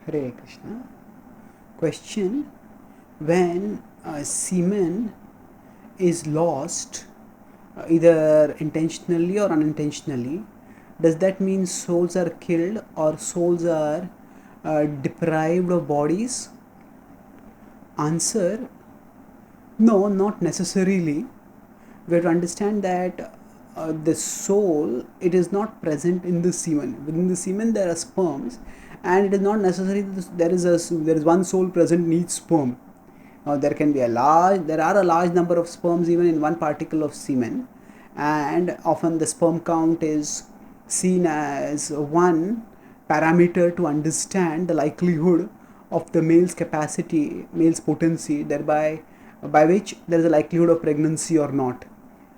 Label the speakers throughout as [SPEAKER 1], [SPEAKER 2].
[SPEAKER 1] Hare Krishna. Question: when semen is lost, either intentionally or unintentionally, does that mean souls are killed or souls are deprived of bodies? Answer: no, not necessarily. We have to understand that the soul, it is not present in the semen. Within the semen there are sperms, and it is not necessary that there is one soul present in each sperm. There are a large number of sperms even in one particle of semen, and often the sperm count is seen as one parameter to understand the likelihood of the male's capacity, male's potency, thereby by which there is a likelihood of pregnancy or not.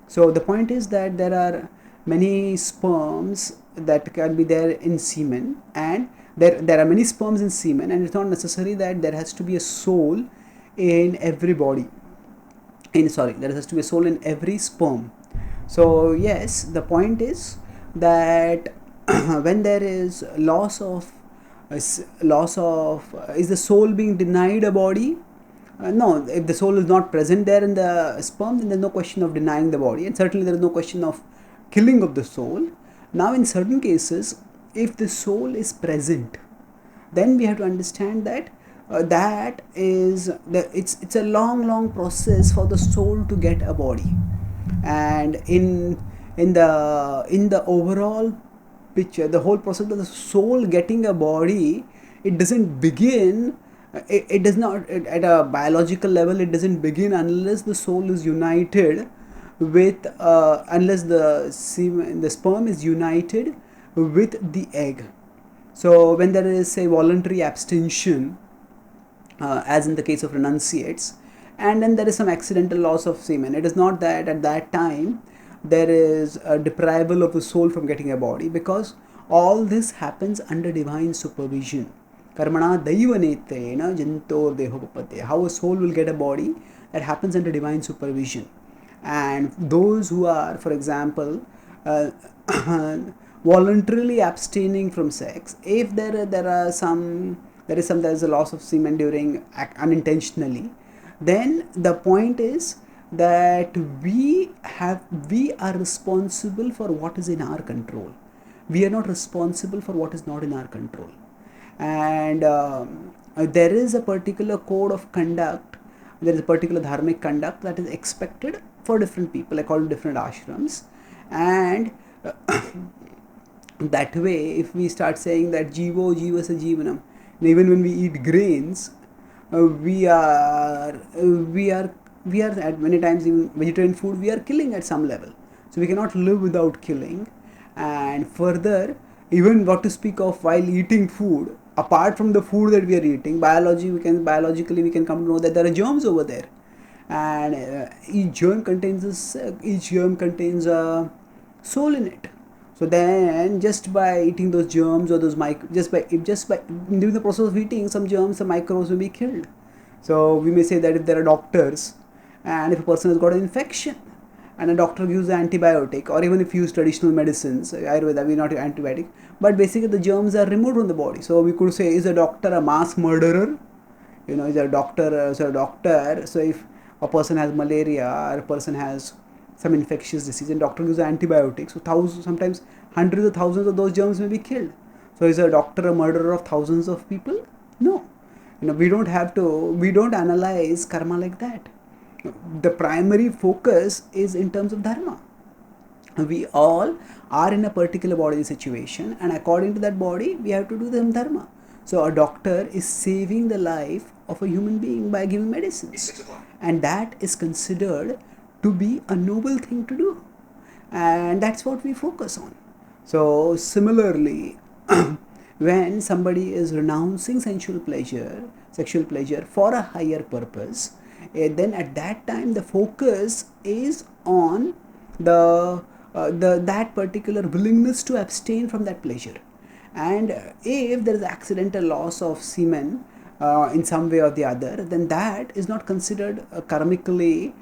[SPEAKER 1] So the point is that there are many sperms that can be there in semen, and there are many sperms in semen, and it's not necessary that there has to be a soul in every body. There has to be a soul in every sperm. So yes, the point is that when there is is the soul being denied a body? No, if the soul is not present there in the sperm, then there's no question of denying the body, and certainly there is no question of killing of the soul. Now, in certain cases, if the soul is present, then we have to understand that it's a long process for the soul to get a body, and in the overall picture, the whole process of the soul getting a body, it doesn't begin. It does not, at a biological level, it doesn't begin unless the soul is united with unless the sperm is united with the egg. So when there is a voluntary abstention, as in the case of renunciates, and then there is some accidental loss of semen, it is not that at that time there is a deprival of the soul from getting a body, because all this happens under divine supervision. Karmana daivanetena jantor dehopapate. How a soul will get a body, that happens under divine supervision. And those who are, for example, uh, voluntarily abstaining from sex, if there is a loss of semen during unintentionally, then the point is that we are responsible for what is in our control. We are not responsible for what is not in our control. And there is a particular code of conduct, there is a particular dharmic conduct that is expected for different people according to different ashrams. And that way, if we start saying that jivo jivasa jivanam, even when we eat grains, we are at many times, even vegetarian food, we are killing at some level. So we cannot live without killing. And further, even what to speak of while eating food, apart from the food that we are eating, biologically we can come to know that there are germs over there, and each germ contains a soul in it. So then, just by eating those germs, or just by during the process of eating, some germs, some microbes will be killed. So we may say that if there are doctors, and if a person has got an infection, and a doctor gives an antibiotic, or even if you use traditional medicines, Ayurveda, we not antibiotic, but basically the germs are removed from the body. So we could say, is a doctor a mass murderer? Is a doctor. So if a person has malaria, or a person has some infectious disease, and doctor gives antibiotics, so sometimes hundreds of thousands of those germs may be killed. So is a doctor a murderer of thousands of people? No. We don't analyze karma like that. The primary focus is in terms of dharma. We all are in a particular body situation, and according to that body we have to do the dharma. So a doctor is saving the life of a human being by giving medicines, and that is considered to be a noble thing to do, and that's what we focus on. So similarly, when somebody is renouncing sexual pleasure for a higher purpose, then at that time the focus is on that particular willingness to abstain from that pleasure. And if there is accidental loss of semen in some way or the other, then that is not considered karmically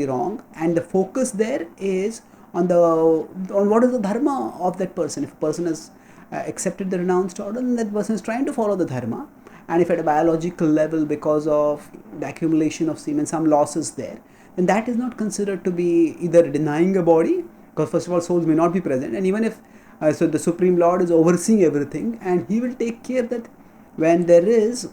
[SPEAKER 1] wrong, and the focus there is on what is the dharma of that person. If a person is accepted the renounced order, then that person is trying to follow the dharma. And if at a biological level, because of the accumulation of semen, some loss is there, then that is not considered to be either denying a body, because first of all, souls may not be present, and even if so, the Supreme Lord is overseeing everything, and He will take care that when there is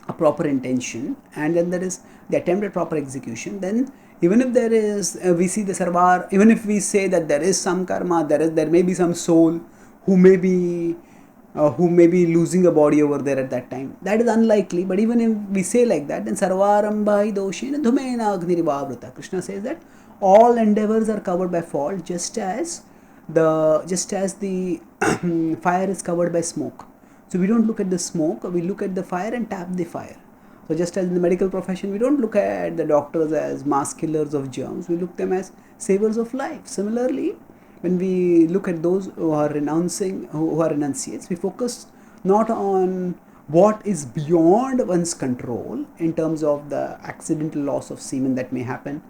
[SPEAKER 1] a proper intention and then there is the attempt at proper execution, then even if there is we see the sarvar, even if we say that there is some karma, there may be some soul who may be losing a body over there at that time, that is unlikely. But even if we say like that, then sarvarambhai doshena dhumena agnirivavruta, Krishna says that all endeavors are covered by fault, just as the fire is covered by smoke. So we don't look at the smoke, we look at the fire and tap the fire. So just as in the medical profession, we don't look at the doctors as mass killers of germs, we look them as savers of life. Similarly, when we look at those who are renouncing, who are renunciates, we focus not on what is beyond one's control in terms of the accidental loss of semen that may happen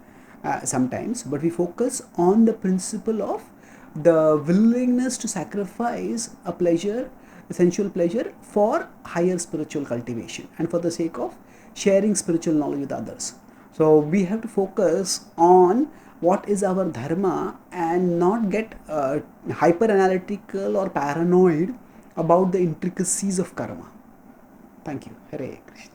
[SPEAKER 1] sometimes, but we focus on the principle of the willingness to sacrifice a pleasure, essential pleasure, for higher spiritual cultivation and for the sake of sharing spiritual knowledge with others. So we have to focus on what is our dharma and not get hyper analytical or paranoid about the intricacies of karma. Thank you. Hare Krishna.